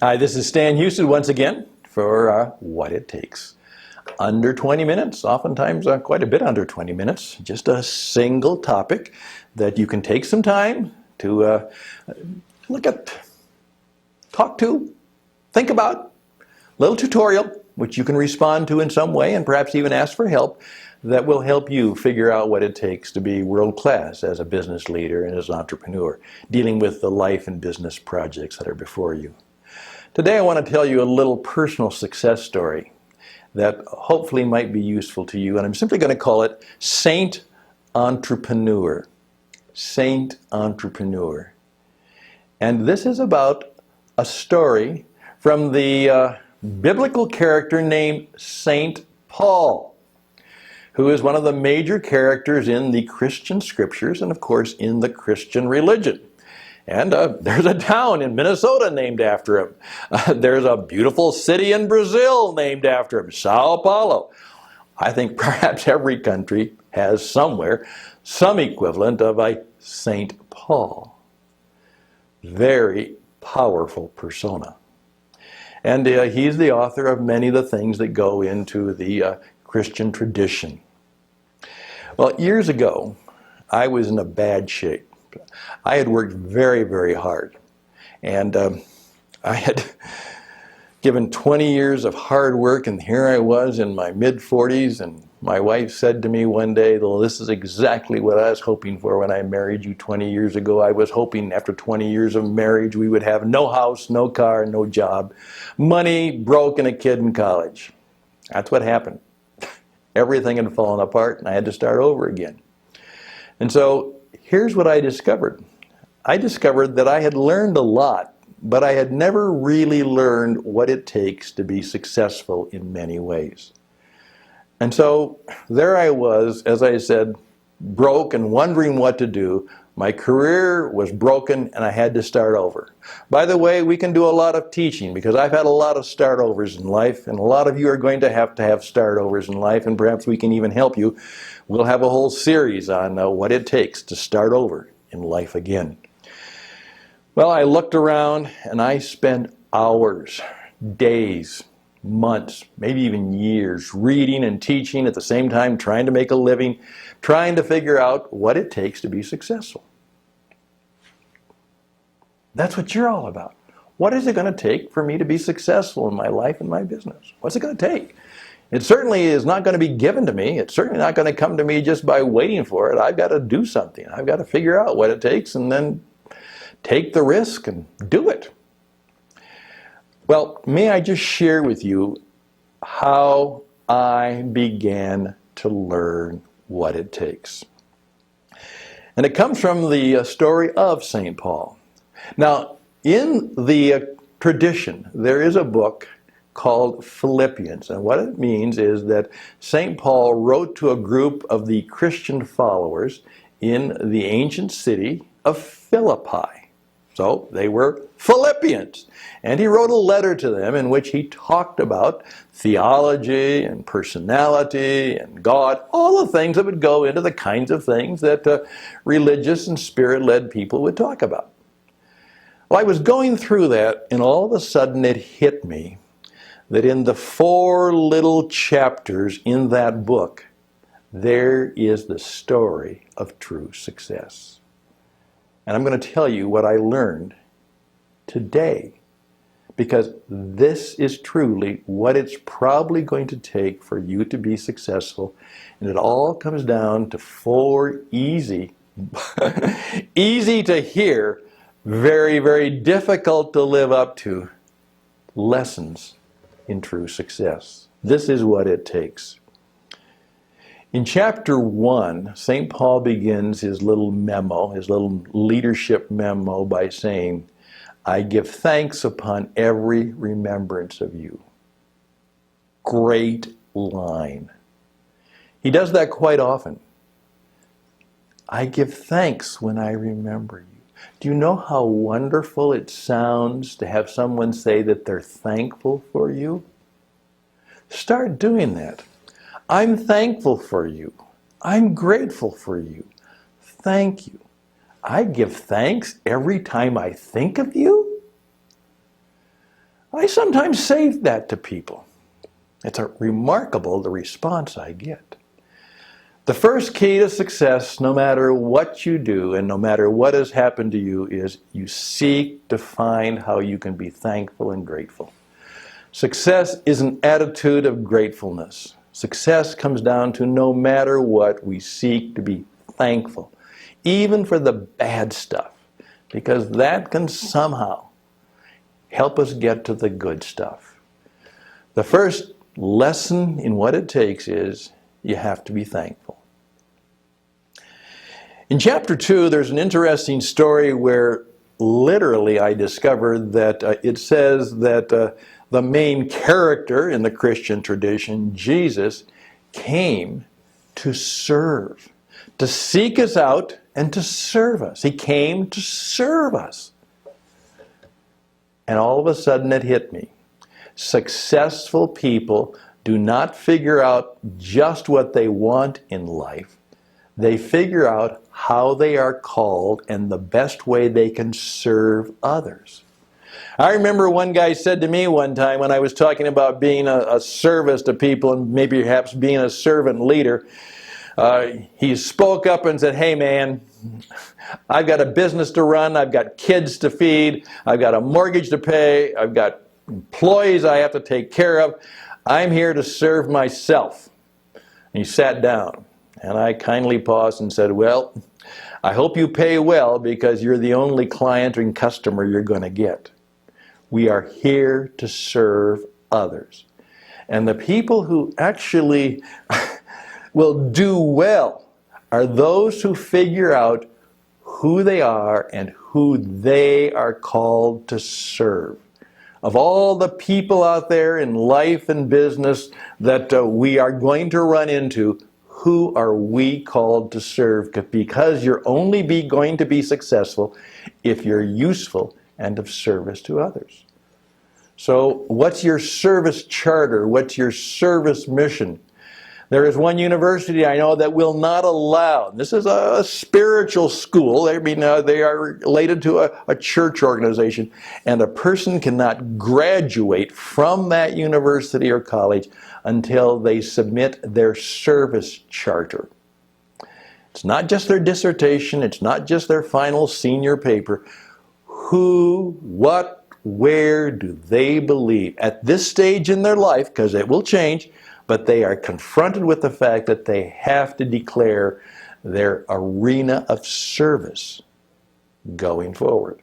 Hi, this is Stan Hustad once again for What It Takes. Under 20 minutes, oftentimes quite a bit under 20 minutes, just a single topic that you can take some time to look at, talk to, think about. Little tutorial, which you can respond to in some way and perhaps even ask for help, that will help you figure out what it takes to be world-class as a business leader and as an entrepreneur, dealing with the life and business projects that are before you. Today I want to tell you a little personal success story that hopefully might be useful to you, and I'm simply going to call it Saint Entrepreneur. Saint Entrepreneur. And this is about a story from the biblical character named Saint Paul, who is one of the major characters in the Christian scriptures and of course in the Christian religion. And there's a town in Minnesota named after him. There's a beautiful city in Brazil named after him, Sao Paulo. I think perhaps every country has somewhere some equivalent of a Saint Paul. Very powerful persona. And he's the author of many of the things that go into the Christian tradition. Well, years ago, I was in a bad shape. I had worked very, very hard. And I had given 20 years of hard work, and here I was in my mid-40s, and my wife said to me one day, well, this is exactly what I was hoping for when I married you 20 years ago. I was hoping after 20 years of marriage we would have no house, no car, no job, money, broke, and a kid in college. That's what happened. Everything had fallen apart, and I had to start over again. And so here's what I discovered. I discovered that I had learned a lot, but I had never really learned what it takes to be successful in many ways. And so there I was, as I said, broke and wondering what to do. My career was broken and I had to start over. By the way, we can do a lot of teaching because I've had a lot of start-overs in life, and a lot of you are going to have start-overs in life, and perhaps we can even help you. We'll have a whole series on what it takes to start over in life again. Well, I looked around and I spent hours, days, months, maybe even years reading and teaching at the same time, trying to make a living, trying to figure out what it takes to be successful. That's what you're all about. What is it going to take for me to be successful in my life and my business? What's it going to take? It certainly is not going to be given to me. It's certainly not going to come to me just by waiting for it. I've got to do something. I've got to figure out what it takes and then take the risk and do it. Well, may I just share with you how I began to learn what it takes. And it comes from the story of St. Paul. Now, in the tradition, there is a book called Philippians. And what it means is that St. Paul wrote to a group of the Christian followers in the ancient city of Philippi. So they were Philippians. And he wrote a letter to them in which he talked about theology and personality and God, all the things that would go into the kinds of things that religious and spirit-led people would talk about. Well, I was going through that, and all of a sudden it hit me that in the 4 little chapters in that book, there is the story of true success. And I'm going to tell you what I learned today, because this is truly what it's probably going to take for you to be successful. And it all comes down to 4 easy, easy to hear, very, very difficult to live up to lessons in true success. This is what it takes. In chapter 1, St. Paul begins his little memo, his little leadership memo by saying, I give thanks upon every remembrance of you. Great line. He does that quite often. I give thanks when I remember you. Do you know how wonderful it sounds to have someone say that they're thankful for you? Start doing that. I'm thankful for you. I'm grateful for you. Thank you. I give thanks every time I think of you? I sometimes say that to people. It's remarkable the response I get. The first key to success, no matter what you do and no matter what has happened to you, is you seek to find how you can be thankful and grateful. Success is an attitude of gratefulness. Success comes down to no matter what, we seek to be thankful, even for the bad stuff, because that can somehow help us get to the good stuff. The first lesson in what it takes is you have to be thankful. In chapter 2, there's an interesting story where literally I discovered that it says that the main character in the Christian tradition, Jesus, came to serve, to seek us out and to serve us. He came to serve us. And all of a sudden it hit me. Successful people do not figure out just what they want in life. They figure out how they are called and the best way they can serve others. I remember one guy said to me one time when I was talking about being a service to people and maybe perhaps being a servant leader, he spoke up and said, "Hey man, I've got a business to run, I've got kids to feed, I've got a mortgage to pay, I've got employees I have to take care of. I'm here to serve myself." And he sat down, and I kindly paused and said, "Well, I hope you pay well because you're the only client and customer you're going to get. We are here to serve others." And the people who actually will do well are those who figure out who they are and who they are called to serve. Of all the people out there in life and business that we are going to run into, who are we called to serve? Because you're only going to be successful if you're useful and of service to others. So what's your service charter? What's your service mission? There is one university I know that will not allow, this is a spiritual school, I mean they are related to a church organization, and a person cannot graduate from that university or college until they submit their service charter. It's not just their dissertation, it's not just their final senior paper. Who, what, where do they believe? At this stage in their life, because it will change, but they are confronted with the fact that they have to declare their arena of service going forward.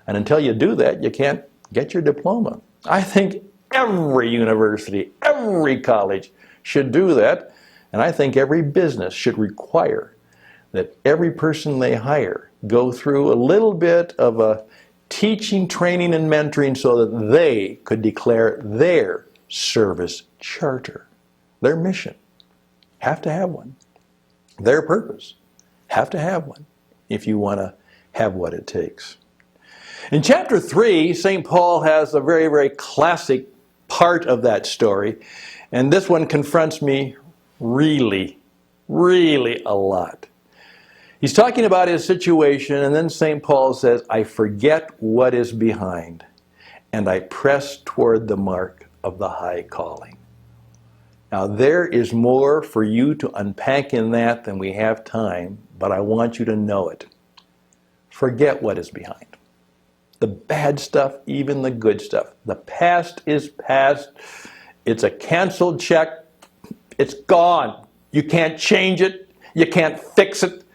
And until you do that, you can't get your diploma. I think every university, every college should do that. And I think every business should require that every person they hire go through a little bit of a teaching, training, and mentoring so that they could declare their service charter. Their mission, have to have one. Their purpose, have to have one if you want to have what it takes. In chapter 3, St. Paul has a very, very classic part of that story, and this one confronts me really, really a lot. He's talking about his situation, and then St. Paul says, "I forget what is behind, and I press toward the mark of the high calling." Now there is more for you to unpack in that than we have time, but I want you to know it. Forget what is behind. The bad stuff, even the good stuff. The past is past. It's a canceled check. It's gone. You can't change it. You can't fix it.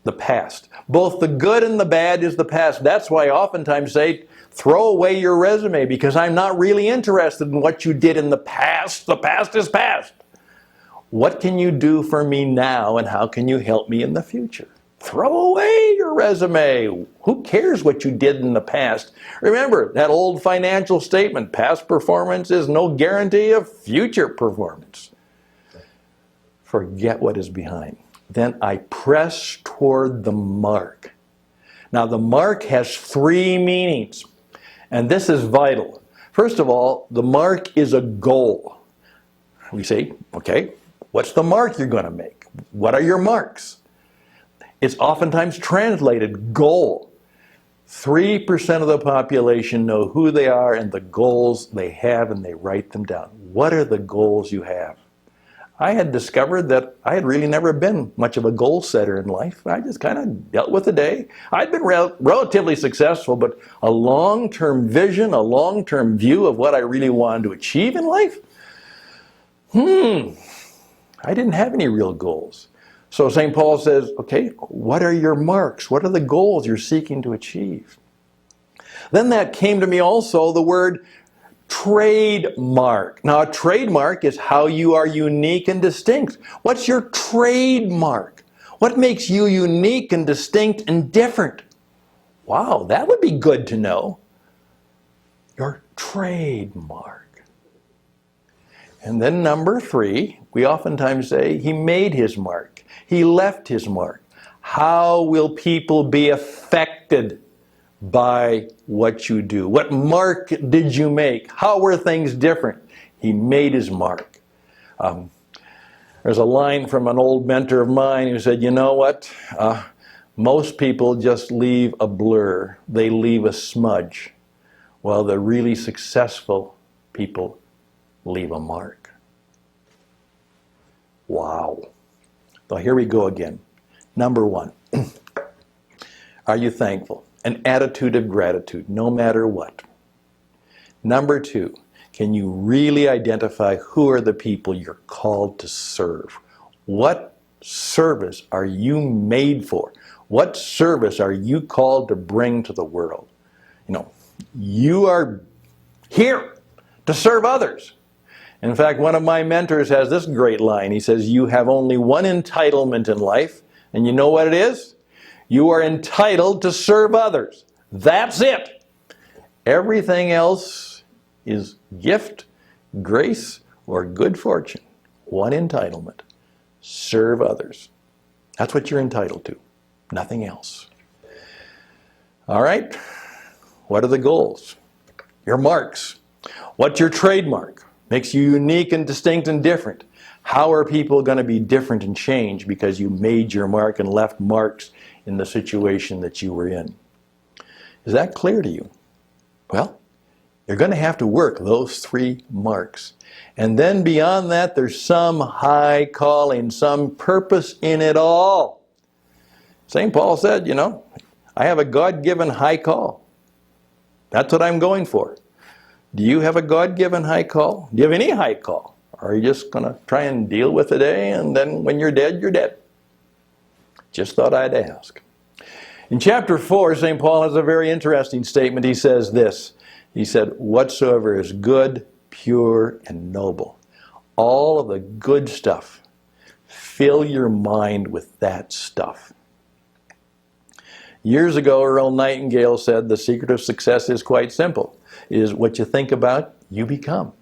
The past. Both the good and the bad is the past. That's why I oftentimes say, throw away your resume because I'm not really interested in what you did in the past. The past is past. What can you do for me now and how can you help me in the future? Throw away your resume. Who cares what you did in the past? Remember that old financial statement, past performance is no guarantee of future performance. Forget what is behind. Then I press toward the mark. Now the mark has 3 meanings, and this is vital. First of all, the mark is a goal. We say, okay, what's the mark you're going to make? What are your marks? It's oftentimes translated goal. 3% of the population know who they are and the goals they have, and they write them down. What are the goals you have? I had discovered that I had really never been much of a goal setter in life. I just kind of dealt with the day. I'd been relatively successful, but a long-term vision, a long-term view of what I really wanted to achieve in life, I didn't have any real goals. So St. Paul says, okay, what are your marks? What are the goals you're seeking to achieve? Then that came to me also, the word trademark. Now, a trademark is how you are unique and distinct. What's your trademark? What makes you unique and distinct and different? Wow, that would be good to know. Your trademark. And then number 3, we oftentimes say he made his mark. He left his mark. How will people be affected by what you do? What mark did you make? How were things different? He made his mark. There's a line from an old mentor of mine who said, you know what? Most people just leave a blur. They leave a smudge, while the really successful people leave a mark. Wow. So here we go again. Number 1, are you thankful? An attitude of gratitude, no matter what. Number 2, can you really identify who are the people you're called to serve? What service are you made for? What service are you called to bring to the world? You know, you are here to serve others. In fact, one of my mentors has this great line. He says, you have only one entitlement in life, and you know what it is? You are entitled to serve others. That's it. Everything else is gift, grace, or good fortune. One entitlement. Serve others. That's what you're entitled to. Nothing else. All right. What are the goals? Your marks. What's your trademark? Makes you unique and distinct and different. How are people going to be different and change because you made your mark and left marks in the situation that you were in? Is that clear to you? Well, you're going to have to work those 3 marks. And then beyond that, there's some high calling, some purpose in it all. St. Paul said, you know, I have a God-given high call. That's what I'm going for. Do you have a God-given high call? Do you have any high call? Or are you just going to try and deal with the day, and then when you're dead, you're dead? Just thought I'd ask. In chapter 4, St. Paul has a very interesting statement. He says this. He said, whatsoever is good, pure, and noble. All of the good stuff. Fill your mind with that stuff. Years ago, Earl Nightingale said the secret of success is quite simple. Is what you think about, you become.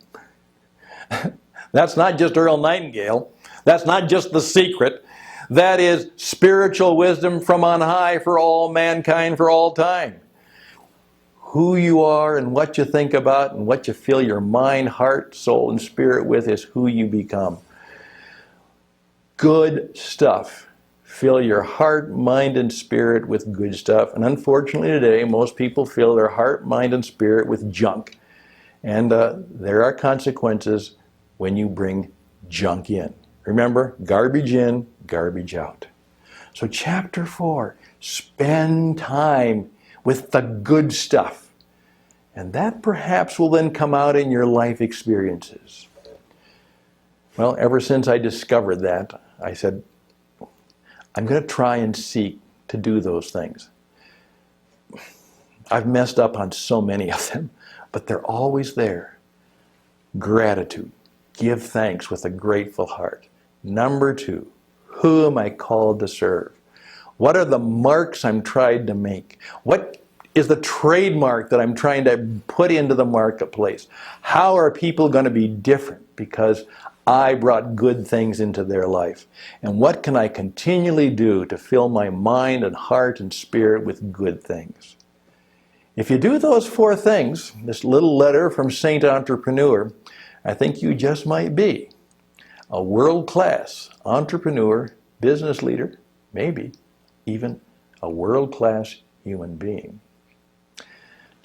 That's not just Earl Nightingale. That's not just the secret. That is spiritual wisdom from on high for all mankind for all time. Who you are and what you think about and what you fill your mind, heart, soul, and spirit with is who you become. Good stuff. Fill your heart, mind, and spirit with good stuff. And unfortunately today, most people fill their heart, mind, and spirit with junk. And there are consequences when you bring junk in. Remember, garbage in, garbage out. So chapter 4, spend time with the good stuff. And that perhaps will then come out in your life experiences. Well, ever since I discovered that, I said, I'm going to try and seek to do those things. I've messed up on so many of them, but they're always there. Gratitude. Give thanks with a grateful heart. Number 2, who am I called to serve? What are the marks I'm trying to make? What is the trademark that I'm trying to put into the marketplace? How are people going to be different because I brought good things into their life? And what can I continually do to fill my mind and heart and spirit with good things? If you do those 4 things, this little letter from Saint Entrepreneur, I think you just might be a world-class entrepreneur, business leader, maybe even a world-class human being.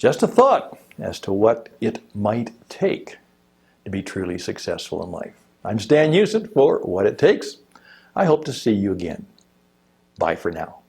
Just a thought as to what it might take to be truly successful in life. I'm Stan Houston for What It Takes. I hope to see you again. Bye for now.